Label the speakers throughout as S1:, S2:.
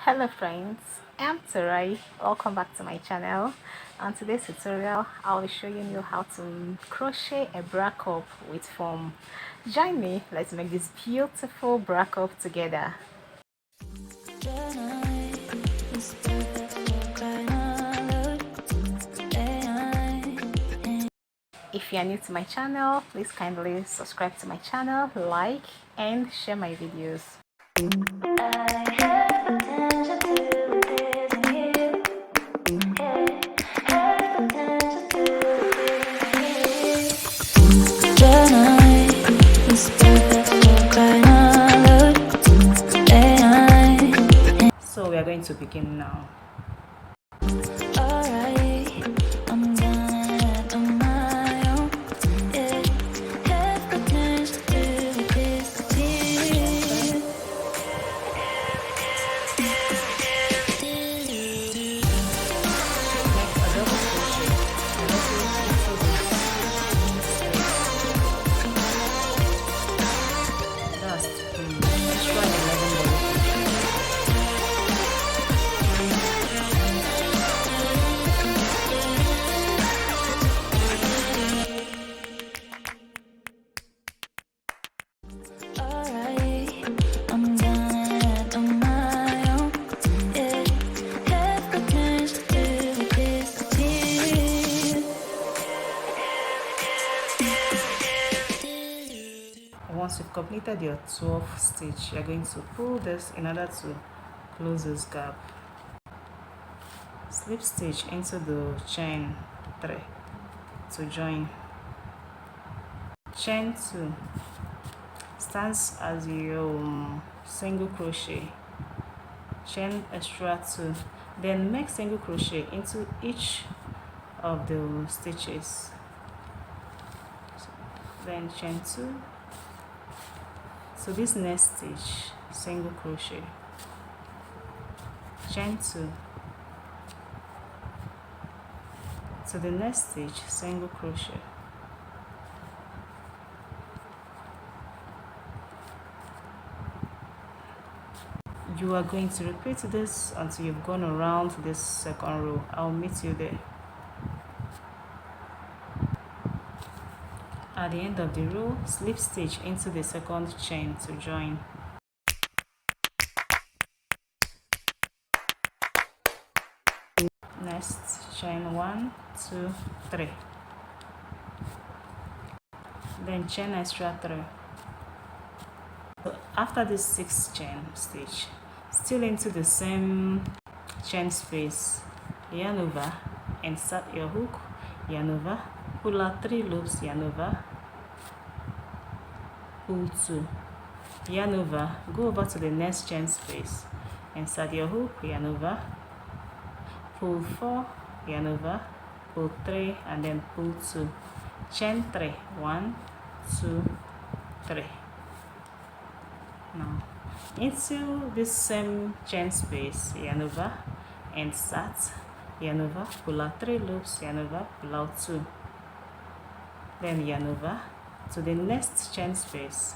S1: Hello friends, I'm Turai. Welcome back to my channel. On today's tutorial, I'll be showing you how to crochet a bra cup with foam. Join me, let's make this beautiful bra cup together. If you are new to my channel, please kindly subscribe to my channel, like and share my videos. So we are going to begin now. Once you've completed your 12th stitch, you're going to pull this in order to close this gap. Slip stitch into the chain 3 to join. Chain 2 stands as your single crochet. Chain extra 2, then make single crochet into each of the stitches. Then chain 2 to this next stitch, single crochet, chain 2 to the next stitch, single crochet, you are going to repeat this until you've gone around this second row. I'll meet you there. At the end of the row, slip stitch into the second chain to join. Next, chain 1, 2, 3. Then chain extra 3. So after this 6th chain stitch, still into the same chain space, yarn over, insert your hook, yarn over, pull out 3 loops, yarn over, pull 2, yarn over, go over to the next chain space, insert your hook, yarn over, pull 4, yarn over, pull 3, and then pull 2, chain 3, 1, 2, 3. Now into this same chain space, yarn over, insert, yarn over, pull out 3 loops, yarn over, pull out 2, then yarn over to the next chain space,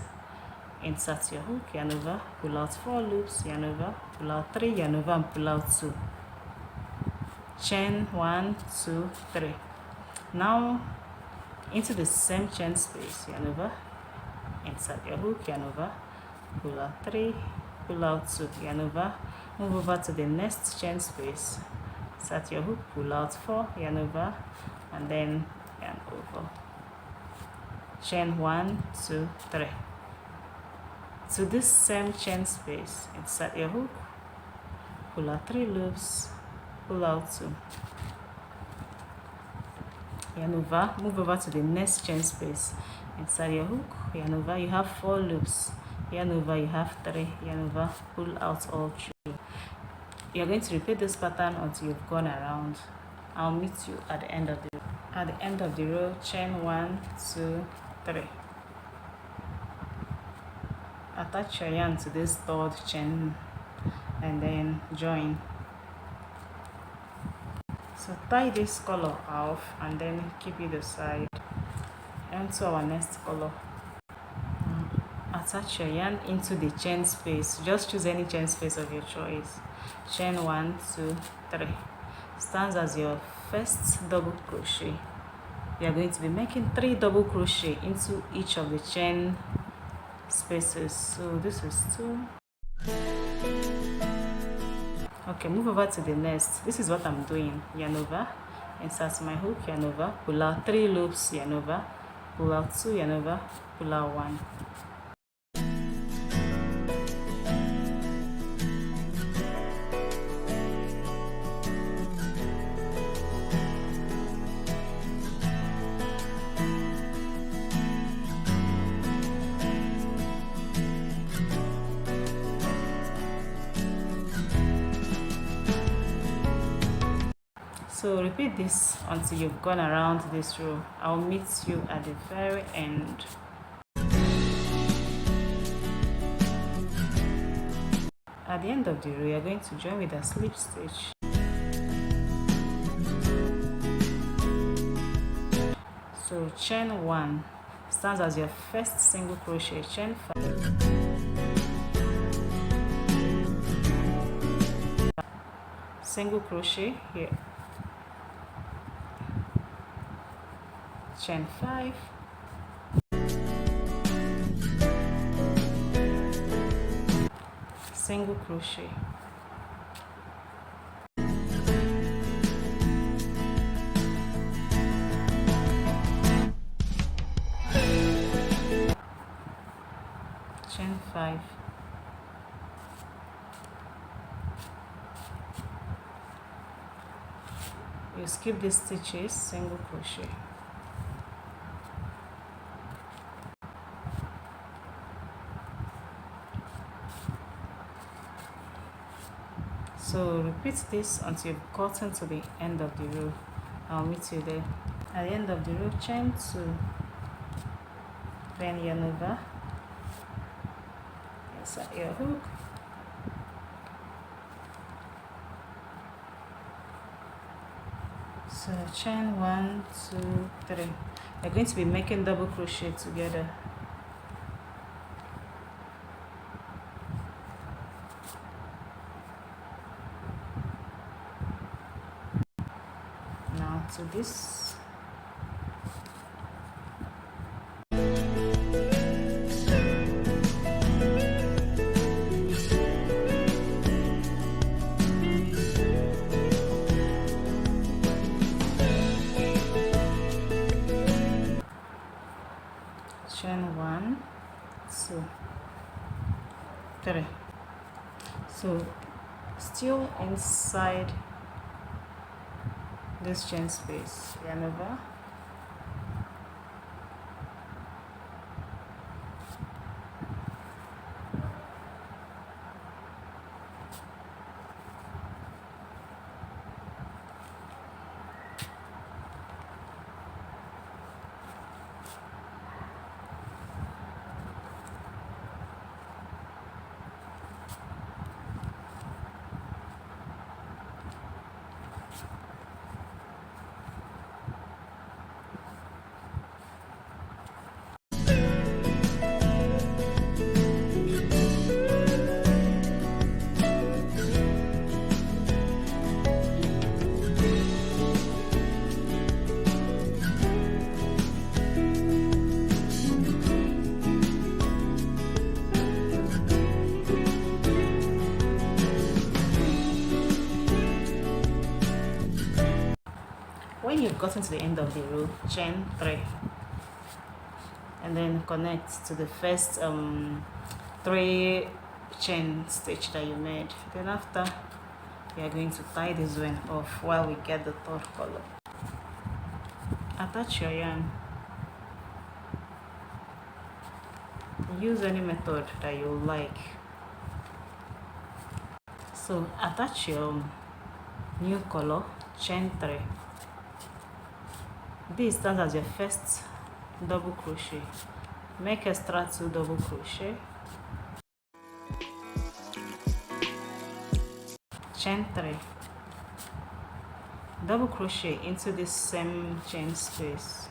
S1: insert your hook, yarn over, pull out 4 loops, yarn over, pull out 3, yarn over, and pull out 2, chain 1, 2, 3. Now into the same chain space, yarn over, insert your hook, yarn over, pull out 3, pull out 2, yarn over, move over to the next chain space, insert your hook, pull out 4, yarn over, and then yarn over, chain 1, 2, 3. To this same chain space, insert your hook, pull out 3 loops, pull out 2, yarn over, move over to the next chain space, insert your hook, yarn over, you have 4 loops, yarn over, you have 3, yarn over, pull out all 2. You're going to repeat this pattern until you've gone around. I'll meet you at the end of the row. Chain 1, 2, 3. Attach your yarn to this 3rd chain and then join. So tie this color off and then keep it aside. And to our next color. attach your yarn into the chain space. Just choose any chain space of your choice. Chain 1, 2, 3 stands as your first double crochet. You are going to be making 3 double crochet into each of the chain spaces. So this is 2. Okay, move over to the next. This is what I'm doing. Yarn over, insert my hook, yarn over, pull out 3 loops, yarn over, pull out 2, yarn over, pull out 1. So repeat this until you've gone around this row. I'll meet you at the very end. At the end of the row, you're going to join with a slip stitch. So chain 1 stands as your first single crochet. Chain 5. Single crochet here. Chain 5. Single crochet. Chain 5. You skip these stitches, single crochet. So repeat this until you've gotten to the end of the row. I'll meet you there. At the end of the row, chain 2, then yarn over, insert your hook, so chain 1, 2, 3. You're going to be making double crochet together. To this, chain 1, 2, 3. So still inside this chain space, yarn over, when you've gotten to the end of the row, chain 3 and then connect to the first 3 chain stitch that you made. Then after, we are going to tie this one off while we get the third color. Attach your yarn. Use any method that you like. So attach your new color, chain 3. This stands as your first double crochet. Make extra 2 double crochet, chain 3, double crochet into the same chain space.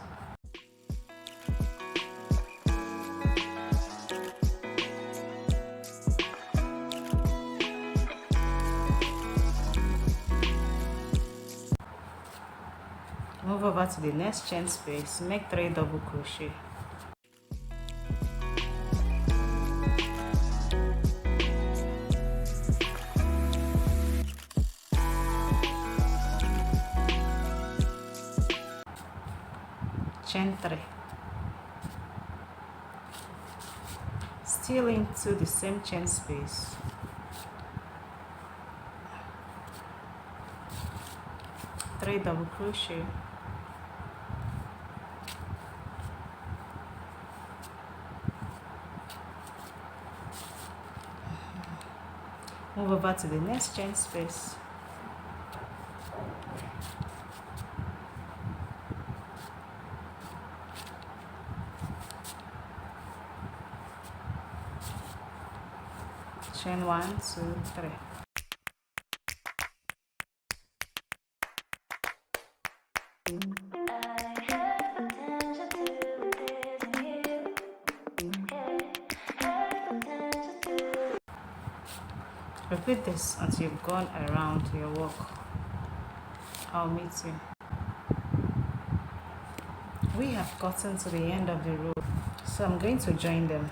S1: Move over to the next chain space, make 3 double crochet. Chain 3. Still into the same chain space. Three double crochet. Move over to the next chain space. Chain 1, 2, 3. Repeat this until you've gone around your work. I'll meet you. We have gotten to the end of the row, so I'm going to join them.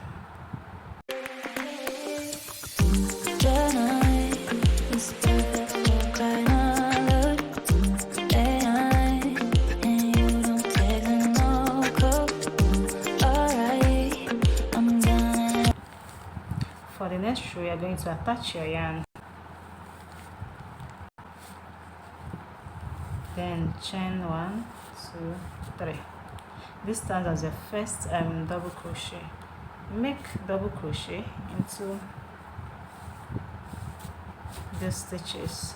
S1: For the next row, you're going to attach your yarn, then chain 1, 2, 3. This stands as your first double crochet. Make double crochet into the stitches.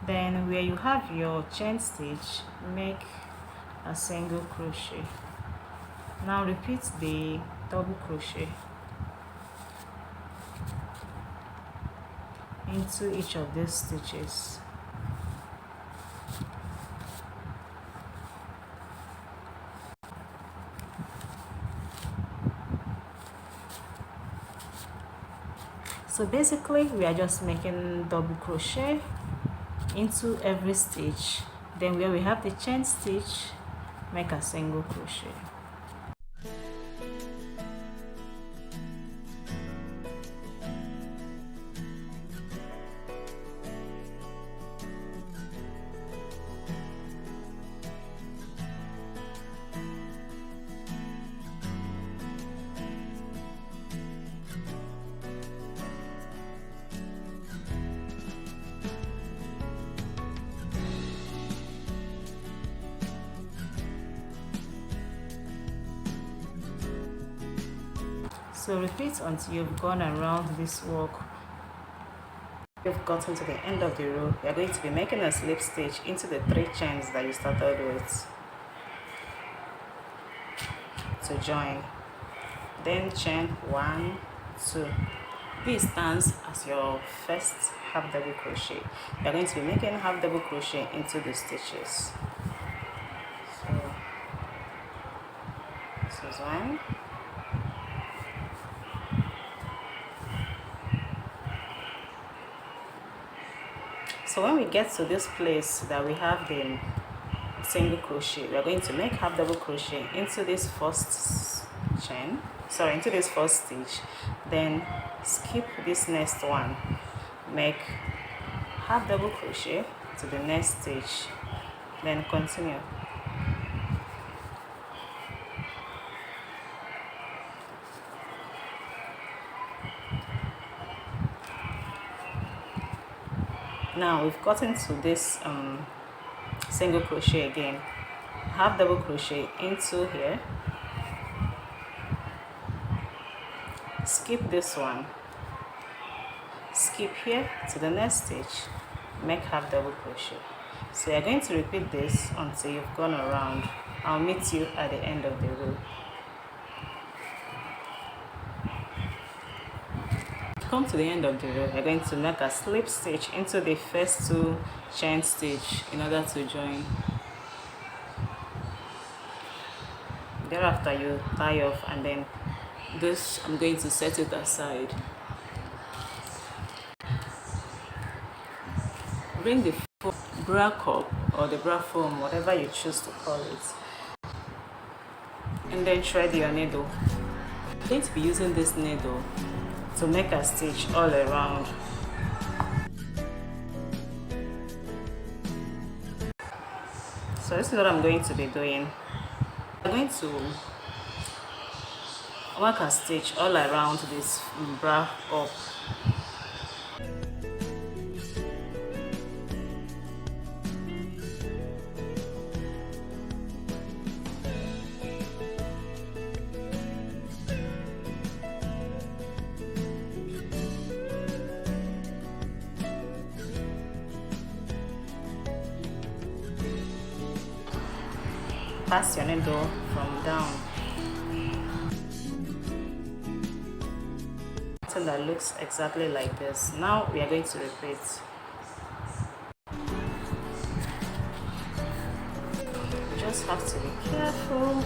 S1: Then where you have your chain stitch, make a single crochet. Now repeat the double crochet into each of these stitches. So basically we are just making double crochet into every stitch. Then where we have the chain stitch, make a single crochet. So repeat until you've gone around this work. You've gotten to the end of the row. You're going to be making a slip stitch into the 3 chains that you started with to join. Then chain 1, 2. This stands as your first half double crochet. You're going to be making half double crochet into the stitches. So this is 1. So when we get to this place that we have the single crochet, we are going to make half double crochet into this first chain, into this first stitch, then skip this next one, make half double crochet to the next stitch, then continue. Now we've gotten to this single crochet again, half double crochet into here, skip this one, skip here to the next stitch, make half double crochet. So you're going to repeat this until you've gone around. I'll meet you at the end of the row. Come to the end of the row, you're going to make a slip stitch into the first 2 chain stitch in order to join. Thereafter you tie off, and then this I'm going to set it aside. bring the bra cup or the bra foam, whatever you choose to call it, and then thread your needle. I'm going to be using this needle to make a stitch all around. So this is what I'm going to be doing. I'm going to work a stitch all around this bra cup. Pass your needle from down. Something that looks exactly like this. Now we are going to repeat. You just have to be careful.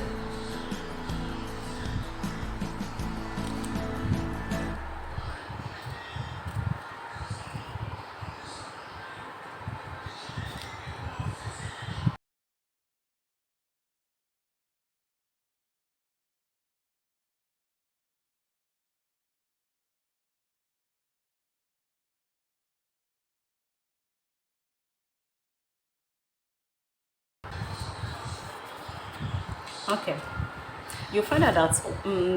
S1: Okay, you'll find out that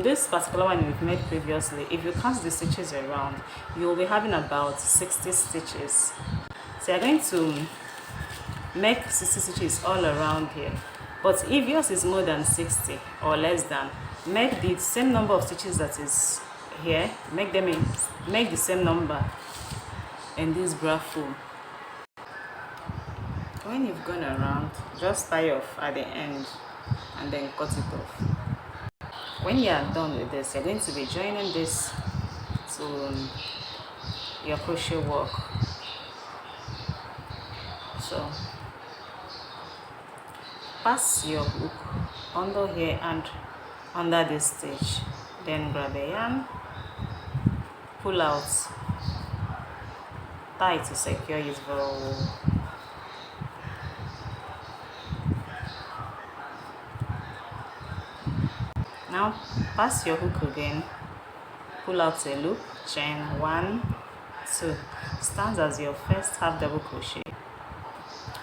S1: this particular one we've made previously, if you count the stitches around, you'll be having about 60 stitches. So you're going to make 60 stitches all around here. But if yours is more than 60 or less than, make the same number of stitches that is here, make the same number in this bra foam. When you've gone around, just tie off at the end and then cut it off. When you are done with this, you're going to be joining this to your crochet work. So pass your hook under here and under this stitch, then grab a yarn, pull out, tie to secure it very well. Now pass your hook again, pull out a loop, chain 1, 2, stands as your first half double crochet.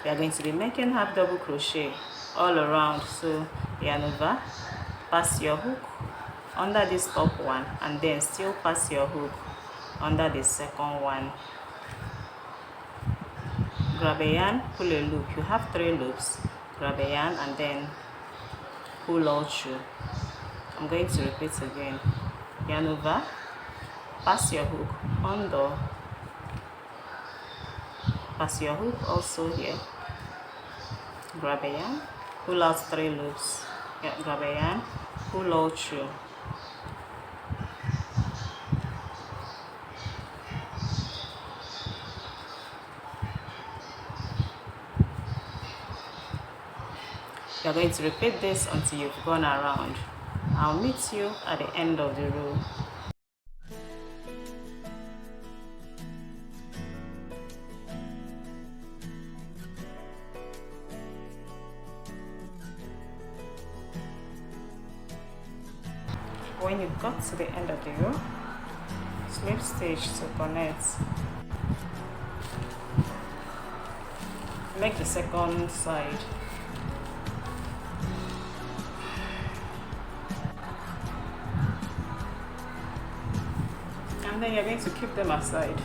S1: We are going to be making half double crochet all around. So yarn over, pass your hook under this top one, and then still pass your hook under the second one. Grab a yarn, pull a loop. You have 3 loops. Grab a yarn and then pull all through. I'm going to repeat again. Yarn over, pass your hook under, pass your hook also here. Grab a yarn, pull out 3 loops. Yeah, grab a yarn, pull all through. You're going to repeat this until you've gone around. I'll meet you at the end of the row. When you got to the end of the row, slip stitch to connect. Make the second side. And then you're going to keep them aside.